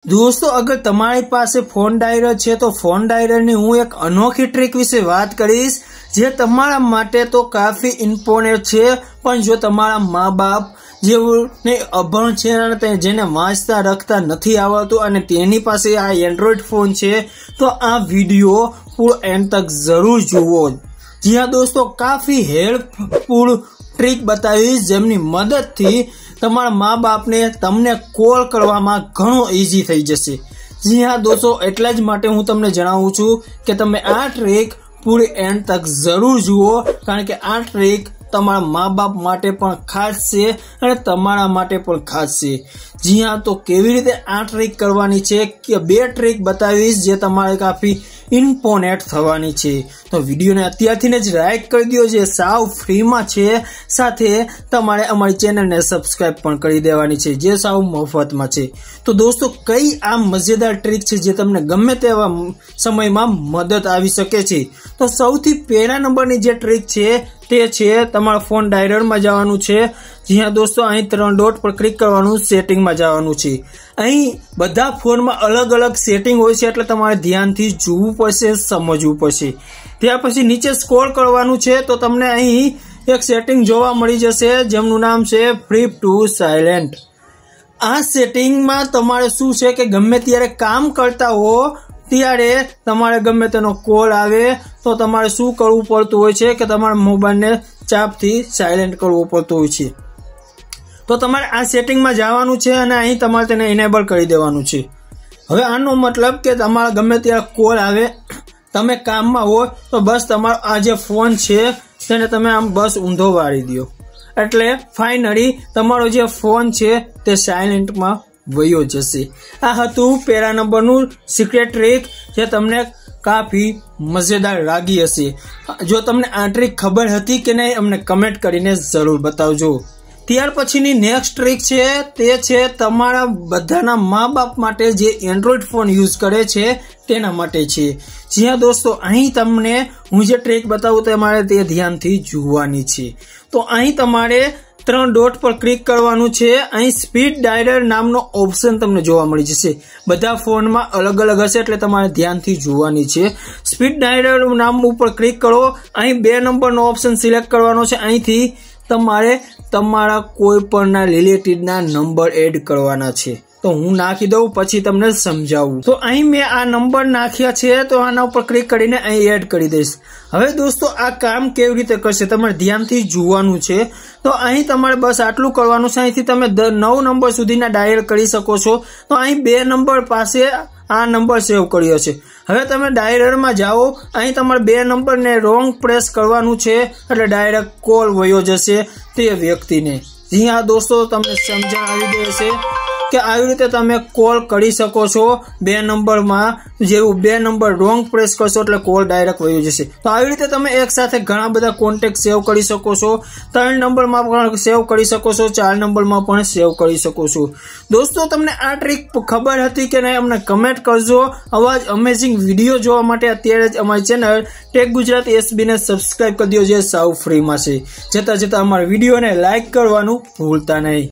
दोस्तों अगर तमारी पासे फोन डायरर छे तो फोन डायरर नी हूँ एक अनोखी ट्रीक विषे बात करीश जे तमारा माटे तो काफी इम्पोर्टન્ટ छे। पण जो तमारा माँ बाप जेने अभण छे जेने वांचता रखता नहीं आवडतुं अने तेनी पासे आ एंड्रॉइड फोन छे तो आ विडियो पूरो एंड तक जरूर जुओ। जी हाँ दोस्तों, काफी हेल्पफुल ट्रीक बतावीश जेमनी मदद थी तमारा माँ बाप ने तमने कॉल करवामां घणो इजी थई जशे। जी हाँ दोस्तों, एटला ज माटे हूँ तमने जणावुं छुं के तमे आ ट्रीक पूरी एंड तक जरूर जुओ, कारण के आ ट्रीक तमारा माँ बाप माटे पण खास छे अने तमारा माटे पण खास छे। जी हाँ, तो केवी रीते आ ट्रीक करवानी छे के बे ट्रीक बतावीश जे तमारे काफी इम्पोर्टન્ટ थवानी छे। तो विडियो ने अत्यारथी ज लाइक कर दियो जे साव फ्री में छे, साथे तमारे अमारी चेनल ने सब्सक्राइब पण करी देवानी छे जे साव मफत में छे। तो दोस्तों कई आ मजेदार ट्रीक छे जे तमने गमे तेवा समय में मदद आवी सके छे। तो सौथी पहला नंबरनी जे ट्रीक छे ते छे तमारा फोन डायरर में जवानुं छे। जी हाँ दोस्तों, अहीं 3 डॉट पर क्लिक करवानुं, सेटिंग में जवानुं छे। अहीं बधा फोन में अलग अलग सेटिंग होय छे એટલે તમારે ધ્યાનથી જોવું પડશે, સમજવું પડશે। ત્યાર પછી નીચે સ્ક્રોલ કરવાનું છે તો તમને અહીં એક સેટિંગ જોવા મળી જશે જેમનું નામ છે ફ્લિપ ટુ સાયલેન્ટ। આ સેટિંગમાં તમારે શું છે કે ગમે ત્યારે કામ કરતા હો ત્યારે તમારે ગમે તેનો કોલ આવે તો તમારે શું કરવું પડતું હોય છે કે તમારા મોબાઈલને ચાપથી સાયલેન્ટ કરવો પડતો હોય છે। तो तमारे आ सेटिंग में जावानुं छे अने अहीं तमारे तेने इनेबल करी देवानुं छे। हवे आनो मतलब के तमारा गमे त्यारे कॉल आवे, तमे काम में हो तो बस तमारो आ जे फोन छे तेने तमे आम बस ऊंधो वाળી दो एटले फाइनली तमारो जे फोन छे ते सायलेंट में वयो जशे। आ हतुं पहला नंबरनुं सीक्रेट ट्रीक जे तमने काफी मजेदार लागी हशे। जो तमने आ ट्रीक खबर हती के नहीं अमने कमेंट करीने जरूर बतावजो। ત્યાર પછીની નેક્સ્ટ ટ્રીક છે તે છે તમારા બધાના મા બાપ માટે જે એન્ડ્રોઈડ ફોન યુઝ કરે છે તેના માટે છે। જી હા દોસ્તો, અહીં તમને હું જે ટ્રીક બતાવું તમારે તે ધ્યાનથી જોવાની છે। તો અહીં તમારે 3 ડોટ પર ક્લિક કરવાનું છે। અહીં સ્પીડ ડાયલર નામનો ઓપ્શન તમને જોવા મળી જશે। બધા ફોનમાં અલગ અલગ હશે એટલે તમારે ધ્યાનથી જોવાની છે। સ્પીડ ડાયલર નામ ઉપર ક્લિક કરો। અહીં 2 નંબરનો ઓપ્શન સિલેક્ટ કરવાનો છે। અહીંથી તમારે તમારા કોઈ પણ રિલેટેડના નંબર એડ કરવાના છે। તો હું નાખી દઉં પછી તમને સમજાવું। તો અહીં મેં આ નંબર નાખ્યા છે તો આના ઉપર ક્લિક કરીને અહીં એડ કરી દઈશ। હવે દોસ્તો આ કામ કેવી રીતે કરશે તમારે ધ્યાનથી જોવાનું છે। તો અહીં તમારે બસ આટલું કરવાનું છે। અહીંથી તમે 9 નંબર સુધીના ડાયલ કરી શકો છો। તો અહીં 2 નંબર પાસે આ નંબર સેવ કર્યો છે। હવે તમે ડાયલર માં જાઓ, અહીં તમારે 2 નંબરને રોંગ પ્રેસ કરવાનું છે એટલે ડાયરેક્ટ કોલ વયો જશે તે વ્યક્તિને। જી હા દોસ્તો, તમને સમજણ આવી ગઈ હશે કે આવી રીતે તમે કોલ કરી શકો છો 2 નંબરમાં। જેવું 2 નંબર રોંગ પ્રેસ કરશો એટલે કોલ ડાયરેક્ટ વયો જશે। તો આવી રીતે તમે એક સાથે ઘણા બધા કોન્ટેક્ટ સેવ કરી શકો છો। 3 નંબરમાં પણ સેવ કરી શકો છો, 4 નંબરમાં પણ સેવ કરી શકો છો। દોસ્તો તમને આ ટ્રીક ખબર હતી કે નહીં અમને કમેન્ટ કરજો। આવા જ અમેઝિંગ વિડીયો જોવા માટે અત્યારે જ અમારી ચેનલ ટેક ગુજરાત એસબી ને સબસ્ક્રાઇબ કરી દો જે સાવ ફ્રીમાં છે। જતા અમારા વિડીયોને લાઈક કરવાનું ભૂલતા નહીં।